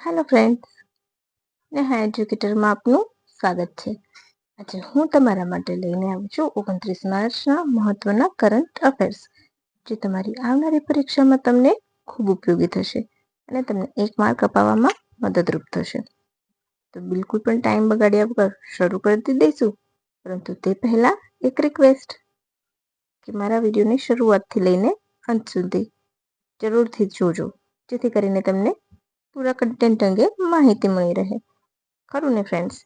Hello friends, Neha એજ્યુકેટરમાં આપનું સ્વાગત છે. આજે હું તમારા માટે લઈને આવી છું 29 માર્ચના મહત્વના કરંટ અફેર્સ, જે તમારી આવનારી પરીક્ષામાં તમને ખૂબ ઉપયોગી થશે અને તમને 1 માર્ક અપાવવામાં મદદરૂપ થશે. તો બિલકુલ પણ ટાઈમ બગાડ્યા વગર શરૂ કરી દઈશું. પરંતુ તે પહેલાં એક રિક્વેસ્ટ કે મારા વિડીયોની શરૂઆતથી લઈને અંત સુધી જરૂરથી જોજો, જેથી કરીને તમને પૂરા કન્ટેન્ટ અંગે માહિતી મળી રહે. ખરું ને ફ્રેન્ડ્સ?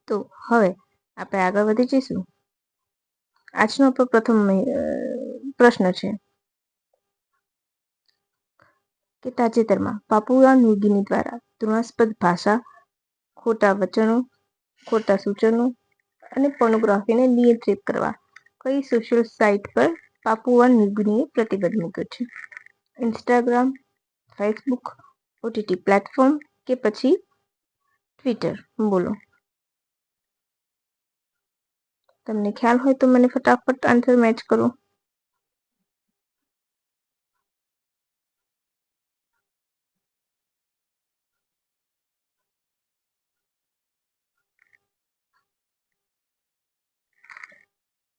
તો હવે આપણે આગળ વધી જઈશું. આજનો આપણો પ્રથમ પ્રશ્ન છે કે તાજેતરમાં પાપુઆ ન્યૂ ગિની દ્વારા તૃણાસ્પદ ભાષા, ખોટા વચનો, ખોટા સૂચનો અને પોર્નોગ્રાફીને નિયંત્રિત કરવા કઈ સોશિયલ સાઇટ પર પાપુઆ ન્યૂ ગિનીએ પ્રતિબંધ મૂક્યો છે? ઇન્સ્ટાગ્રામ, ફેસબુક, ઓટીટી પ્લેટફોર્મ કે પછી ટ્વિટર? બોલો. તમને ખ્યાલ હોય તો મને ફટાફટ આન્સર મેચ કરો.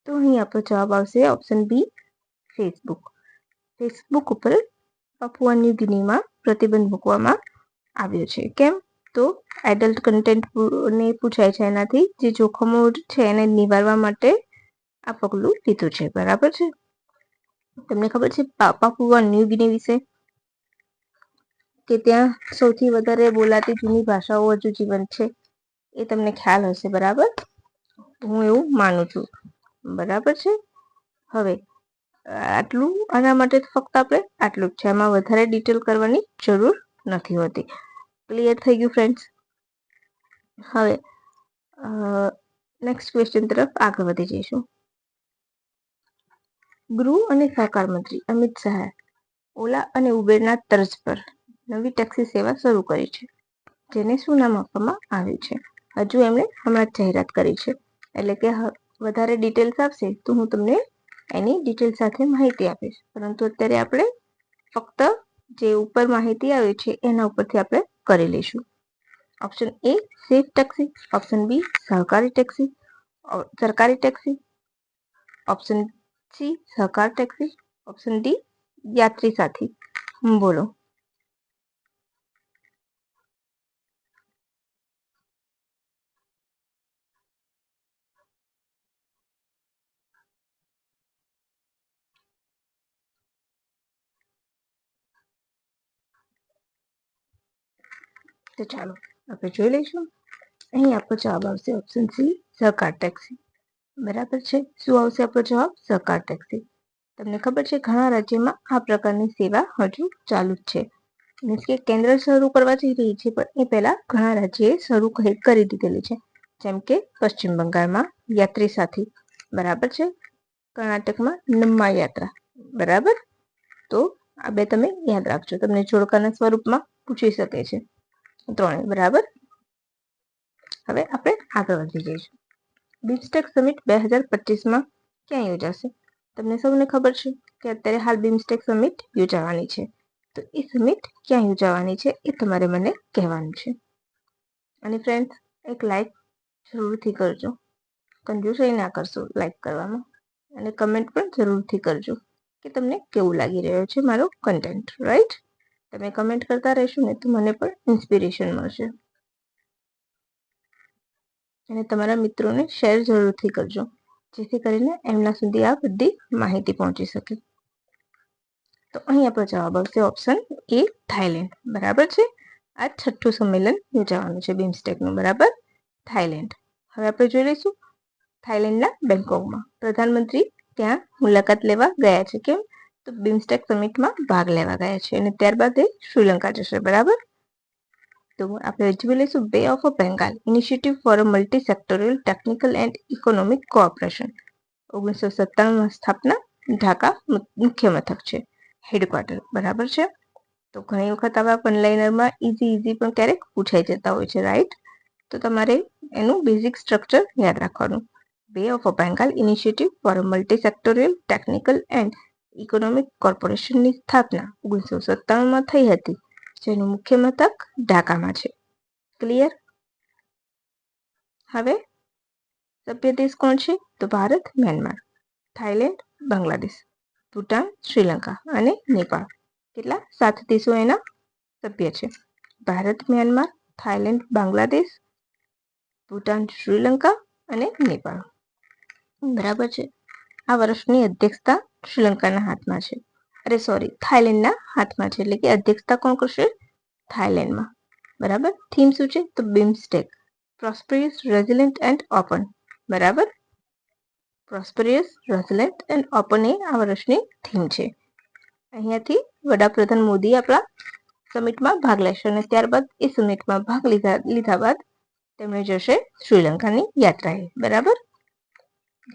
તો અહીં આપણો જવાબ આવશે ઓપ્શન બી, ફેસબુક. ફેસબુક ઉપર પાપુઆ ન્યૂ ગિનીમાં પ્રતિબંધ મૂકવામાં આવ્યો છે. કેમ? તો એડલ્ટ કન્ટેન્ટ ને પૂછાય છે એનાથી, જે જોખમો છે એને નિવારવા માટે આ પગલું લીધું છે. બરાબર છે? તમને ખબર છે પાપુઆ ન્યૂ ગિની વિશે? કે ત્યાં સૌથી વધારે બોલાતી જૂની ભાષાઓ હજુ જીવંત છે, એ તમને ખ્યાલ હશે. બરાબર? હું એવું માનું છું. બરાબર છે? હવે આટલું, આના માટે ફક્ત આપણે આટલું જ છે, એમાં વધારે ડિટેલ કરવાની જરૂર નથી હોતી. ક્લિયર થઈ ગયું ફ્રેન્ડ્સ? હવે નેક્સ્ટ ક્વેશ્ચન તરફ આગળ વધી જઈશું. ગૃહ અને સહકાર મંત્રી અમિત શાહે ઓલા અને ઉબેરના તર્જ પર નવી ટેક્સી સેવા શરૂ કરી છે, જેને શું નામ આપવામાં આવ્યું છે? હજુ એમણે હમણાં જાહેરાત કરી છે, એટલે કે વધારે ડિટેલ્સ આપશે તો હું તમને એની ડિટેલ સાથે માહિતી આપીશ. પરંતુ અત્યારે આપણે ફક્ત જે ઉપર માહિતી આવી છે એના ઉપરથી આપણે કરી લઈશું. Option A safe taxi, option B સરકારી ટેક્સી, ઓપ્શન સી સહકાર ટેક્સી, ઓપ્શન ડી યાત્રી સાથી. બોલો. તો ચાલો આપણે જોઈ લઈશું. અહીં આપણો જવાબ આવશે ઓપ્શન સી સહકાર ટેક્સી. બરાબર છે? શું આવશે આપણો જવાબ? સહકાર ટેક્સી. તમને ખબર છે ઘણા રાજ્યોમાં આ પ્રકારની સેવા હજુ ચાલુ જ છે. મીન્સ કે કેન્દ્ર શરૂ કરવા જઈ રહી છે, પણ એ પહેલા ઘણા રાજ્યએ શરૂ કરી દીધેલી છે. જેમ કે પશ્ચિમ બંગાળમાં યાત્રી સાથી. બરાબર છે? કર્ણાટકમાં નમ્મા યાત્રા. બરાબર? તો આ બે તમે યાદ રાખજો, તમને જોડકાના સ્વરૂપમાં પૂછી શકે છે. ત્રણે. બરાબર? હવે આપણે આગળ વધી જઈશું. બિમસ્ટેક સમિટ 2025માં ક્યાં યોજાશે? તમને સૌને ખબર છે કે અત્યારે હાલ બિમસ્ટેક સમિટ યોજાવાની છે. તો એ સમિટ ક્યાં યોજાવાની છે એ તમારે મને કહેવાનું છે. અને ફ્રેન્ડ્સ, એક લાઈક જરૂરથી કરજો. કંજૂસાઈ ના કરશો લાઈક કરવામાં. અને કમેન્ટ પણ જરૂરથી કરજો કે તમને કેવું લાગી રહ્યો છે મારો કન્ટેન્ટ. રાઈટ? તમે કમેન્ટ કરતા રહેશો ને તો મને પણ ઇન્સ્પિરેશન મળશે. અને તમારા મિત્રોને શેર જરૂરથી કરજો, જેથી કરીને એમના સુધી આ બધી માહિતી પહોંચી શકે. તો અહીં આપણો જવાબ આવશે ઓપ્શન એ થાઈલેન્ડ. બરાબર છે? આ 6ઠ્ઠું સંમેલન યોજાવાનું છે બિમસ્ટેકનું. બરાબર? થાઈલેન્ડ. હવે આપણે જોઈ લઈશું થાઈલેન્ડના બેંકોકમાં પ્રધાનમંત્રી ત્યાં મુલાકાત લેવા ગયા છે. કેમ? તો બિમસ્ટેક સમિટમાં ભાગ લેવા ગયા છે, અને ત્યારબાદ એ શ્રીલંકા જશે. બરાબર? તો આપણે જોઈ લઈશું Bay of Bengal initiative for a multi sectoral technical and economic cooperation. 1997માં સ્થાપના, ઢાકા મુખ્ય મથક છે, હેડક્વાર્ટર. બરાબર છે? તો ઘણી વખત આવા વનલાઇનરમાં ઇઝી પણ ક્યારેક પૂછાઈ જતા હોય છે. રાઈટ? તો તમારે એનું બેઝિક સ્ટ્રક્ચર યાદ રાખવાનું. બે of Bengal initiative for a multi sectoral technical and economic કોર્પોરેશનની સ્થાપના 1997માં થઈ હતી, જેનું મુખ્ય મથક ઢાકામાં છે. ક્લિયર? હવે સભ્ય દેશ કોણ છે? તો ભારત, મ્યાનમાર, થાઈલેન્ડ, બાંગ્લાદેશ, ભૂટાન, શ્રીલંકા અને નેપાળ. કેટલા? 7 દેશો એના સભ્ય છે. ભારત, મ્યાનમાર, થાઈલેન્ડ, બાંગ્લાદેશ, ભૂટાન, શ્રીલંકા અને નેપાળ. બરાબર છે. આ વર્ષની અધ્યક્ષતા શ્રીલંકાના હાથમાં છે. થાઈલેન્ડના હાથમાં છે. એટલે કે અધ્યક્ષતા કોણ કરશે? થાઈલેન્ડમાં. બરાબર. થીમ શું છે? તો બિમસ્ટેક, પ્રોસ્પેરિયસ, રેઝિલિયન્ટ એન્ડ ઓપન. બરાબર. પ્રોસ્પેરિયસ, રેઝિલિયન્ટ એન્ડ ઓપન એ આ વર્ષની થીમ છે. અહીંયાથી વડાપ્રધાન મોદી આપણા સમિટમાં ભાગ લેશે અને ત્યારબાદ એ સમિટમાં ભાગ લીધા બાદ તેમણે જશે શ્રીલંકાની યાત્રાએ. બરાબર.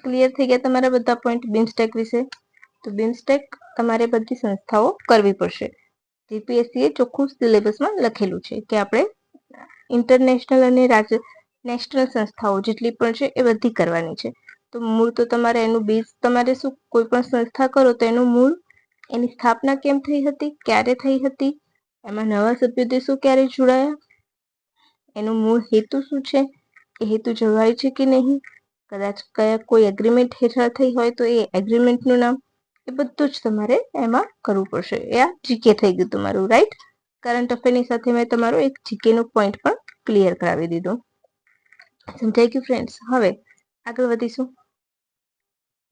ક્લિયર થઈ ગયા તમારા બધા પોઈન્ટ બિમસ્ટેક વિશે? તો બિમસ્ટેક તમારે બધી સંસ્થાઓ કરવી પડશે. જીપીએસસી એ ચોખ્ખું સિલેબસમાં લખેલું છે કે આપણે ઇન્ટરનેશનલ અને નેશનલ સંસ્થાઓ જેટલી પણ છે એ બધી કરવાની છે. તો મૂળ તો તમારે એનું બેઝ તમારે શું, કોઈ પણ સંસ્થા કરો તો એનું મૂળ, એની સ્થાપના કેમ થઈ હતી, ક્યારે થઈ હતી, એમાં નવા સભ્ય દેશો ક્યારે જોડાયા, એનું મૂળ હેતુ શું છે, એ હેતુ જળવાય છે કે નહીં, કદાચ કોઈ એગ્રીમેન્ટ હેઠળ થઈ હોય તો એ એગ્રીમેન્ટનું નામ, એ બધું જ તમારે એમાં કરવું પડશે. એ આ જીકે થઈ ગયું તમારું, રાઈટ? કરંટ અફેરની સાથે મેં તમારો એક જીકેનો પોઈન્ટ પણ ક્લિયર કરાવી દીધો. સમજાઈ ગયું ફ્રેન્ડ્સ? હવે આગળ વધીશું.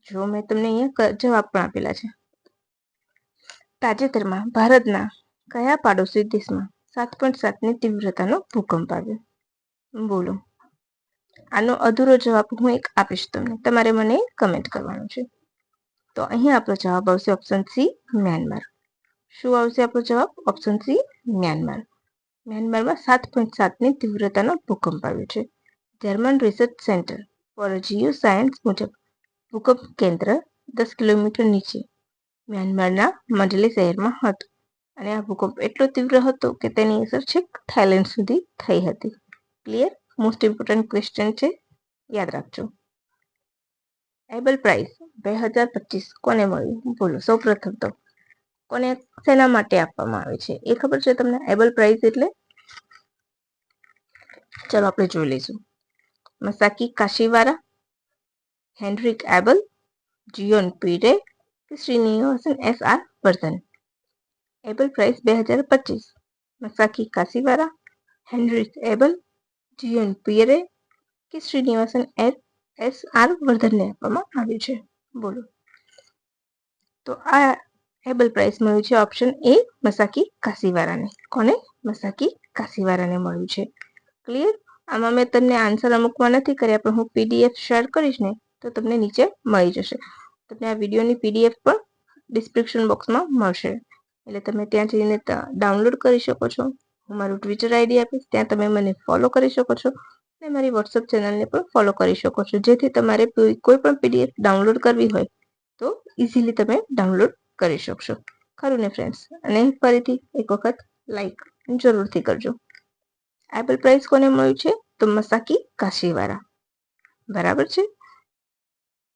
જો મેં તમને અહીંયા જવાબ પણ આપેલા છે. તાજેતરમાં ભારતના કયા પાડોશી દેશમાં 7.7ની તીવ્રતાનો ભૂકંપ આવ્યો? બોલો. આનો અધૂરો જવાબ હું એક આપીશ તમને, તમારે મને કમેન્ટ કરવાનું છે. તો અહીંયા આપણો જવાબ આવશે ઓપ્શન સી, મ્યાનમાર. શું આવશે આપણો જવાબ? Option C, Myanmar. મ્યાનમારમાં 7.7ની તીવ્રતાનો ભૂકંપ આવ્યો છે. German research centre for geoscience મુજબ ભૂકંપ કેન્દ્ર 10 કિલોમીટર નીચે મ્યાનમારના મંડલે શહેરમાં હતું અને આ ભૂકંપ એટલો તીવ્ર હતો કે તેની અસર છેક થાઈલેન્ડ સુધી થઈ હતી. ક્લિયર? મોસ્ટ ઇમ્પોર્ટન્ટ ક્વેશ્ચન છે, યાદ રાખજો. એબલ પ્રાઇઝ 2025 કોને મળ્યું? બોલો. સૌ પ્રથમ તો કોને, શેના માટે આપવામાં આવે છે એ ખબર છે તમને? એબલ પ્રાઇઝ એટલે ચલો આપણે જોઈ લઈશું. મસાકી કાશીવારા, હેનરિક એબલ, જીયોન પીરે કે શ્રીનિવાસન એસ.આર. વર્ધન. એબલ પ્રાઇઝ 2025 મસાકી કાશીવારા, હેનરિક એબલ, જીયોન પીરે કે શ્રીનિવાસન એસ.આર. વર્ધનને આપવામાં આવ્યું છે. બોલો. તો આ એબલ પ્રાઇઝ મળ્યું છે ઓપ્શન એ, મસાકી કાશીવારાને. કોને? મસાકી કાશીવારાને મળ્યું છે. ક્લિયર? આમાં મેં તમને આન્સર અમુકમાં નથી કર્યા, પણ હું પીડીએફ શેર કરીશ ને તો તમને નીચે મળી જશે. તમને આ વિડીયોની પીડીએફ પણ ડિસ્ક્રિપ્શન બોક્સમાં મળશે, એટલે તમે ત્યાં જઈને ડાઉનલોડ કરી શકો છો. હું મારું ટ્વિટર આઈડી આપીશ, ત્યાં તમે મને ફોલો કરી શકો છો અને મારી વોટ્સઅપ ચેનલને પણ ફોલો કરી શકો છો, જેથી તમારે કોઈ પણ પીડીએફ ડાઉનલોડ કરવી હોય તો ઇઝીલી તમે ડાઉનલોડ કરી શકશો. ખરું ને ફ્રેન્ડ્સ? અને ફરીથી એક વખત લાઈક જરૂરથી કરજો. એબલ પ્રાઇઝ કોને મળ્યું છે? તો મસાકી કાશીવારા. બરાબર છે.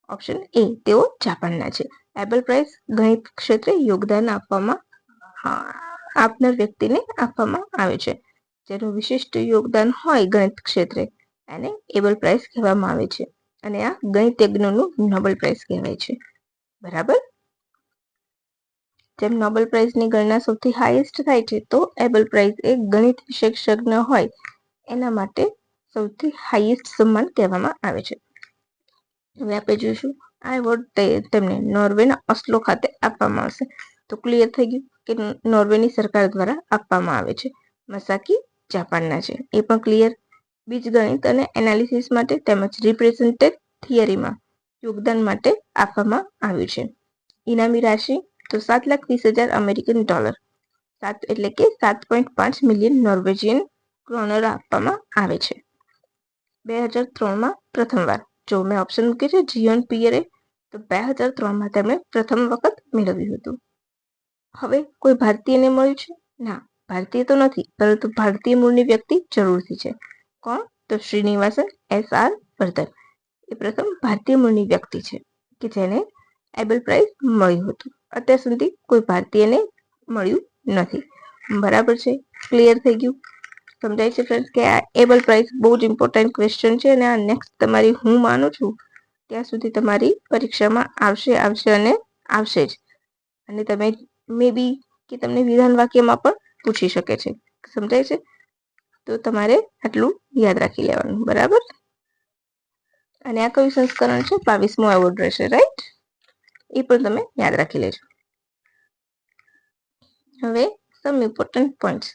ઓપ્શન એ, તેઓ જાપાનના છે. એબલ પ્રાઇઝ ગણિત ક્ષેત્રે યોગદાન આપનાર વ્યક્તિને આપવામાં આવે છે. જેનું વિશિષ્ટ યોગદાન હોય ગણિત ક્ષેત્રે એને એબલ પ્રાઇઝ કહેવામાં આવે છે અને આ ગણિતજ્ઞોનું નોબેલ પ્રાઇઝ કહેવાય છે. બરાબર. જેમ નોબેલ પ્રાઇઝની ગણના સૌથી હાઈએસ્ટ થાય છે, તો એબલ પ્રાઇઝ એ ગણિત વિશેષજ્ઞ હોય એના માટે સૌથી હાઈએસ્ટ સન્માન કહેવામાં આવે છે. હવે આપણે જોઈશું આ એવોર્ડ તેમને નોર્વેના ઓસ્લો ખાતે આપવામાં આવશે. તો ક્લિયર થઈ ગયું કે નોર્વેની સરકાર દ્વારા આપવામાં આવે છે. મસાકી જાપાનના છે, એ પણ ક્લિયર. બીજગણિત અને એનાલિસિસ માટે તેમજ રિપ્રેઝેન્ટેટિવ થિયરીમાં યોગદાન માટે આપવામાં આવ્યું છે. ઇનામી રાશિ તો 7,20,000 અમેરિકન ડોલર, એટલે કે 7.5 મિલિયન નોર્વેજિયન ક્રોનર આપવામાં આવે છે. 2003માં પ્રથમવાર, જો મેં ઓપ્શન મૂક્યું છે જીયોન પિયરે, તો 2003માં તેમણે પ્રથમ વખત મેળવ્યું હતું. હવે કોઈ ભારતીયને મળ્યું છે? ના, ભારતીય તો નથી, પરંતુ ભારતીય મૂળની વ્યક્તિ જરૂરથી છે. કોણ? તો શ્રીનિવાસન એસ.આર. વર્ધન. એ પ્રથમ ભારતીય મૂળની વ્યક્તિ છે કે જેને એબલ પ્રાઇઝ મળ્યું હતું. અત્યાર સુધી કોઈ ભારતીયને મળ્યું નથી. બરાબર છે. ક્લિયર થઈ ગયું? સમજાય છે ફ્રેન્ડ્સ કે આ એબલ પ્રાઇસ બહુ જ ઇમ્પોર્ટન્ટ ક્વેશ્ચન છે અને આ નેક્સ્ટ તમારી હું માનું છું ત્યાં સુધી તમારી પરીક્ષામાં આવશે અને આવશે જ. અને તમે મે બી કે તમને વિધાન વાક્યમાં પણ પૂછી શકે છે. સમજાય છે? તો તમારે આટલું યાદ રાખી લેવાનું, બરાબર? અને આ કયું સંસ્કરણ છે? 22મું એવોર્ડ રહેશે, રાઈટ? એ પણ તમે યાદ રાખી લેજો. હવે સમ ઇમ્પોર્ટન્ટ પોઈન્ટ્સ.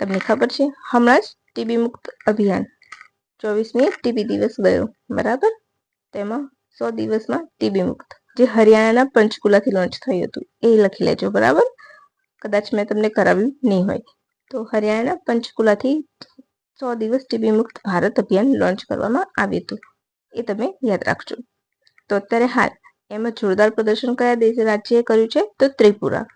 તમને ખબર છે હમણાં જ ટીબી મુક્ત અભિયાન 24મી ટીબી દિવસ ગયો, બરાબર? તેમાં 100 દિવસમાં ટીબી મુક્ત જે હરિયાણાના પંચકુલાથી લોન્ચ થયું હતું એ લખી લેજો, બરાબર? કદાચ મેં તમને કરાવ્યું નહીં હોય તો હરિયાણાના પંચકુલાથી 100 દિવસ ટીબી મુક્ત ભારત અભિયાન લોન્ચ કરવામાં આવ્યું હતું, એ તમે યાદ રાખજો. તો અત્યારે હાલ એમાં જોરદાર પ્રદર્શન કયા રાજ્યએ કર્યું છે? તો ત્રિપુરા.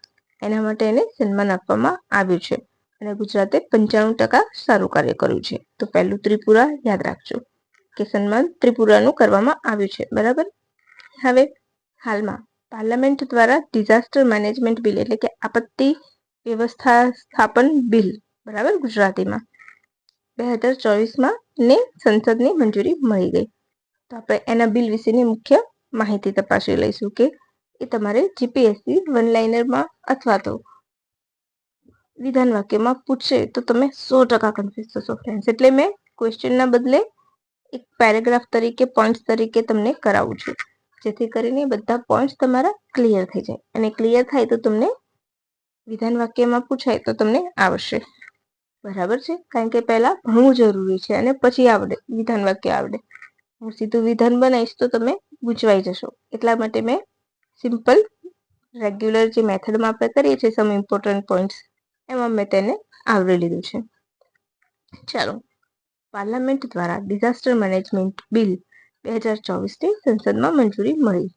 એના માટે એને સન્માન આપવામાં આવ્યું છે અને ગુજરાતે 95% સારું કાર્ય કર્યું છે. તો પહેલું ત્રિપુરા યાદ રાખજો કે સન્માન ત્રિપુરાનું કરવામાં આવ્યું છે, બરાબર? હવે હાલમાં પાર્લામેન્ટ દ્વારા ડિઝાસ્ટર મેનેજમેન્ટ બિલ એટલે કે આપત્તિ વ્યવસ્થાપન બિલ, બરાબર, ગુજરાતીમાં 2024માં ને સંસદની મંજૂરી મળી ગઈ. તો આપણે એના બિલ વિશેની મુખ્ય માહિતી તપાસી લઈશું કે એ તમારે જીપીએસસી વન લાઇનરમાં અથવા તો વિધાન વાક્યમાં પૂછશે તો તમે 100% કન્ફ્યુઝ થશો ફ્રેન્ડ્સ. એટલે મેં ક્વેશ્ચનના બદલે એક પેરેગ્રાફ તરીકે પોઈન્ટ્સ તરીકે તમને કરાવું છું જેથી કરીને બધા પોઈન્ટ્સ તમારા ક્લિયર થઈ જાય અને ક્લિયર થાય તો તમને વિધાન વાક્યમાં પૂછાય તો તમને આવડશે, બરાબર છે? કારણ કે પહેલા ભણવું જરૂરી છે અને પછી આવડે વિધાન વાક્ય આવડે. હું સીધું વિધાન બનાવીશ તો તમે ગૂંચવાઈ જશો. એટલા માટે મેં સિમ્પલ રેગ્યુલર જે મેથડમાં આપણે કરીએ છીએ સમ ઇમ્પોર્ટન્ટ પોઈન્ટ્સ એમાં મેં તેને આવરી લીધું છે. ચાલો, પાર્લામેન્ટ દ્વારા ડિઝાસ્ટર મેનેજમેન્ટ બિલ 2024ની સંસદમાં મંજૂરી મળી,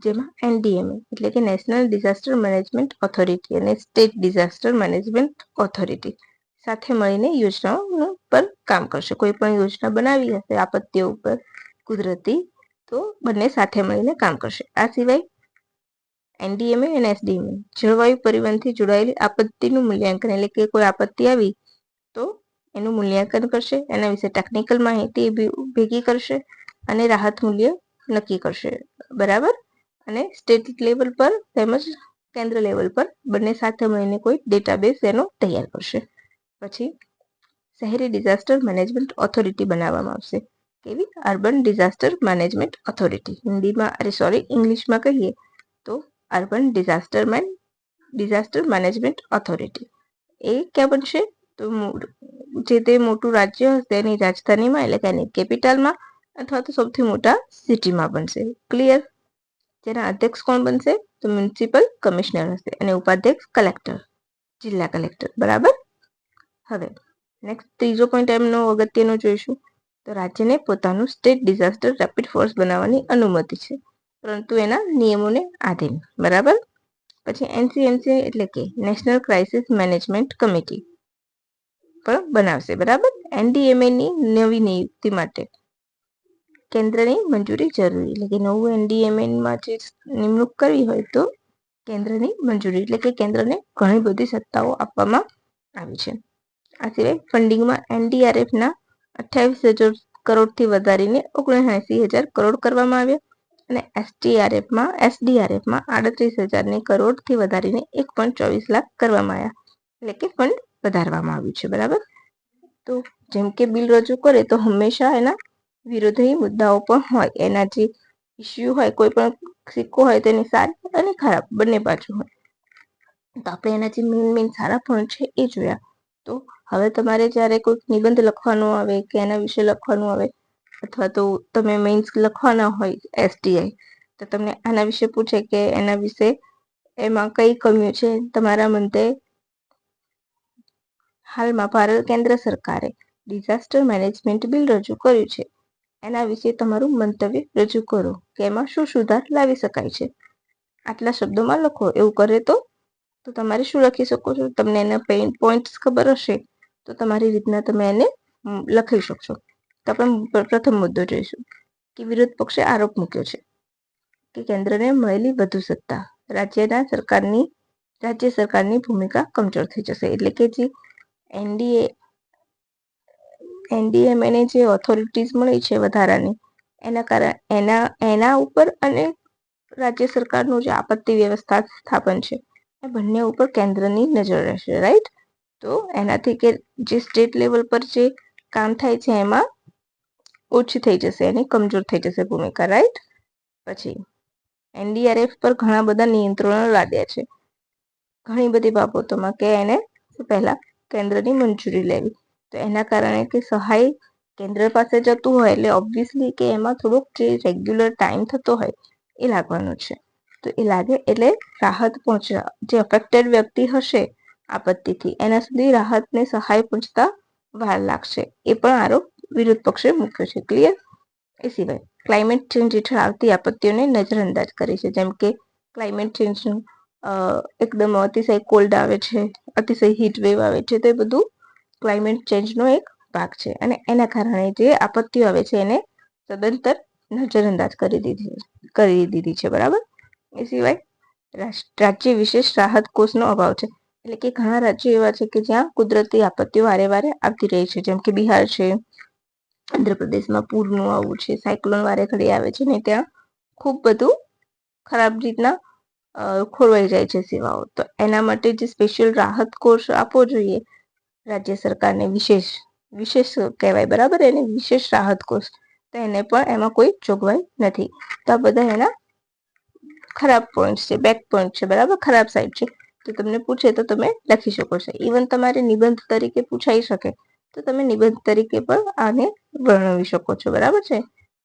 જેમાં એનડીએમએ એટલે કે નેશનલ ડિઝાસ્ટર મેનેજમેન્ટ ઓથોરિટી અને સ્ટેટ ડિઝાસ્ટર મેનેજમેન્ટ ઓથોરિટી સાથે મળીને યોજનાઓ પર કામ કરશે. કોઈ પણ યોજના બનાવી હશે આપત્તિઓ ઉપર કુદરતી તો બંને સાથે મળીને કામ કરશે. આ સિવાય એનડીએમએ અને એસડીએમએ જળવાયુ પરિવહનથી જોડાયેલી આપત્તિનું મૂલ્યાંકન એટલે કે કોઈ આપત્તિ આવી તો એનું મૂલ્યાંકન કરશે, એના વિશે ટેકનિકલ માહિતી ભેગી કરશે અને રાહત મૂલ્ય નક્કી કરશે, બરાબર? અને સ્ટેટ લેવલ પર તેમજ કેન્દ્ર લેવલ પર બંને સાથે મળીને કોઈ ડેટાબેઝ એનો તૈયાર કરશે. પછી શહેરી ડિઝાસ્ટર મેનેજમેન્ટ ઓથોરિટી બનાવવામાં આવશે. કેવી? Urban disaster management authority. ઇંગ્લિશમાં કહીએ તો અર્બન ડિઝાસ્ટર મેનેજમેન્ટ ઓથોરિટી. એ ક્યાં બનશે? તો જે તે મોટું રાજ્ય હશે એની રાજધાનીમાં એટલે કે એની કેપિટલમાં અથવા તો સૌથી મોટા સિટીમાં બનશે. ક્લિયર? જેના અધ્યક્ષ કોણ બનશે? તો મ્યુનિસિપલ કમિશનર હશે અને ઉપાધ્યક્ષ કલેક્ટર, જિલ્લા કલેક્ટર, બરાબર? હવે નેક્સ્ટ ત્રીજો પોઈન્ટ એમનો અગત્યનો જોઈશું તો રાજ્યને પોતાનું સ્ટેટ ડિઝાસ્ટર રેપિડ ફોર્સ બનાવવાની અનુમતિ છે, પરંતુ એના નિયમોને આધીન, બરાબર? પછી એનસીએમસી એટલે કે નેશનલ ક્રાઇસિસ મેનેજમેન્ટ કમિટી પણ બનાવશે, બરાબર? એનડીએમએ ની નવી નિયુક્તિ માટે કેન્દ્રની મંજૂરી જરૂરી એટલે કે નવું એનડીએમએમાં જે નિમણૂક કરવી હોય તો કેન્દ્રની મંજૂરી એટલે કે કેન્દ્રને ઘણી બધી સત્તાઓ આપવામાં આવી છે. આ સિવાય ફંડિંગમાં એનડીઆરએફના 28,000 કરોડથી વધારીને 79,000 કરોડ કરવામાં આવ્યા અને એસડીઆરએફમાં 38,000 કરોડથી વધારીને 1.24 લાખ કરવામાં આવ્યા એટલે કે ફંડ વધારવામાં આવ્યું છે, બરાબર? તો જેમ કે બિલ રજૂ કરે તો હંમેશા એના વિરોધી મુદ્દાઓ પણ હોય. એના જે ઇસ્યુ હોય, કોઈ પણ સિક્કો હોય તેની સારી અને ખરાબ બંને બાજુ હોય. તો આપણે એના જે મેઇન સારા પોઈન્ટ છે એ જોયા. તો હવે તમારે જ્યારે કોઈ નિબંધ લખવાનો આવે કે એના વિશે લખવાનું આવે અથવા તો તમે મેઇન્સ લખવાના હોય એસટીઆઈ તો તમને આના વિશે પૂછે કે એના વિશે એમાં કઈ કમીઓ છે તમારા મતે. હાલમાં ભારત કેન્દ્ર સરકારે ડિઝાસ્ટર મેનેજમેન્ટ બિલ રજૂ કર્યું છે, એના વિશે તમારું મંતવ્ય રજૂ કરો કે એમાં શું સુધાર લાવી શકાય છે. આટલા શબ્દોમાં લખો. એવું કરે તો તમારે શું લખી શકો છો? તમને એના પોઈન્ટ્સ ખબર હશે તો તમારી રીતના તમે એને લખી શકશો. તો આપણે પ્રથમ મુદ્દો જોઈશું કે વિરોધ પક્ષે આરોપ મૂક્યો છે કે કેન્દ્રને મળેલી વધુ સત્તા રાજ્ય સરકારની ભૂમિકા કમજોર થઈ જશે. એટલે કે જે એનડીએમએને જે ઓથોરિટીઝ મળી છે વધારાની એના કારણે એના ઉપર અને રાજ્ય સરકારનું જે આપત્તિ વ્યવસ્થા સ્થાપન છે એ બંને ઉપર કેન્દ્રની નજર રહેશે, રાઈટ. તો એનાથી કે જે સ્ટેટ લેવલ પર જે કામ થાય છે એમાં ઓછી થઈ જશે, એની કમજોર થઈ જશે ભૂમિકા, રાઈટ. પછી એનડીઆરએફ પર ઘણા બધા નિયંત્રણો લાદ્યા છે ઘણી બધી બાબતોમાં કે એને પહેલા કેન્દ્રની મંજૂરી લેવી. તો એના કારણે કે સહાય કેન્દ્ર પાસે જતું હોય એટલે ઓબ્વિયસલી કે એમાં થોડોક જે રેગ્યુલર ટાઈમ થતો હોય એ લાગવાનો છે. તો એ લાગે એટલે રાહત પહોંચવા જે અફેક્ટેડ વ્યક્તિ હશે આપત્તિથી એના સુધી રાહતને સહાય પહોંચતા વાર લાગશે. એ પણ આરોપ વિરોધ પક્ષે મૂક્યો છે. ક્લિયર. એ સિવાય ક્લાઇમેટ ચેન્જ હેઠળ આવતી આપત્તિઓને નજરઅંદાજ કરી છે. જેમ કે ક્લાઇમેટ ચેન્જનું એકદમ અતિશય કોલ્ડ આવે છે, અતિશય હીટ વેવ આવે છે, તો એ બધું ક્લાઇમેટ ચેન્જનો એક ભાગ છે અને એના કારણે જે આપત્તિઓ આવે છે એને સદંતર નજરઅંદાજ કરી દીધી છે, બરાબર. એ સિવાય રાજ્ય વિશેષ રાહત કોષનો અભાવ છે. એટલે કે ઘણા રાજ્યો એવા છે કે જ્યાં કુદરતી આપત્તિઓ વારે વારે આવતી રહી છે. જેમ કે બિહાર છે, આંધ્રપ્રદેશમાં પૂરનું આવું છે, સાયક્લોન વારે ઘડી આવે છે ને ત્યાં ખૂબ બધું ખરાબ રીતના ખોરવાઈ જાય છે સેવાઓ. તો એના માટે જે સ્પેશિયલ રાહત કોષ આપવો જોઈએ રાજ્ય સરકારને, વિશેષ કહેવાય, બરાબર. એને વિશેષ રાહત કોષ, તો એને પણ એમાં કોઈ જોગવાઈ નથી. તો આ બધા એના ખરાબ પોઈન્ટ છે, બેક પોઈન્ટ છે, બરાબર, ખરાબ સાઈડ છે. તો તમને પૂછે તો તમે લખી શકો છો. ઇવન તમારે નિબંધ તરીકે પૂછાઈ શકે તો તમે નિબંધ તરીકે પણ આને વર્ણવી શકો છો, બરાબર છે,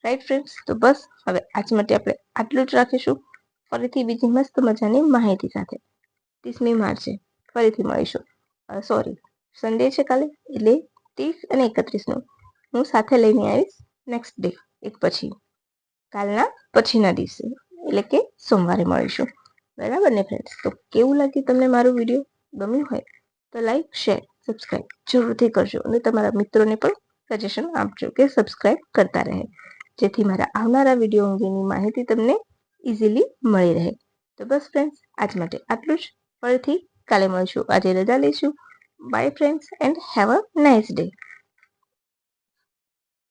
રાઈટ ફ્રેન્ડ્સ. તો બસ હવે આજ માટે આપણે આટલું જ રાખીશું. ફરીથી બીજી મસ્ત મજાની માહિતી સાથે 30મી માર્ચે ફરીથી મળીશું. સોરી, સન્ડે છે કાલે, એટલે 30 અને 31નું હું સાથે લઈને આવીશ નેક્સ્ટ ડે, એક પછી કાલના પછીના દિવસે, એટલે કે સોમવારે મળીશું, બરાબર ને ફ્રેન્ડ્સ. તો કેવું લાગ્યું તમને મારું વિડીયો? ગમ્યું હોય તો લાઈક, શેર, સબસ્ક્રાઈબ જરૂરથી કરજો અને તમારા મિત્રોને પણ સજેશન આપજો કે સબસ્ક્રાઈબ કરતા રહે, જેથી મારા આવનારા વિડીયો અંગેની માહિતી તમને ઇઝીલી મળી રહે. તો બસ ફ્રેન્ડ્સ, આજ માટે આટલું જ. ફરીથી કાલે મળીશું. આજે રજા લઈશું. By friends and have a nice day.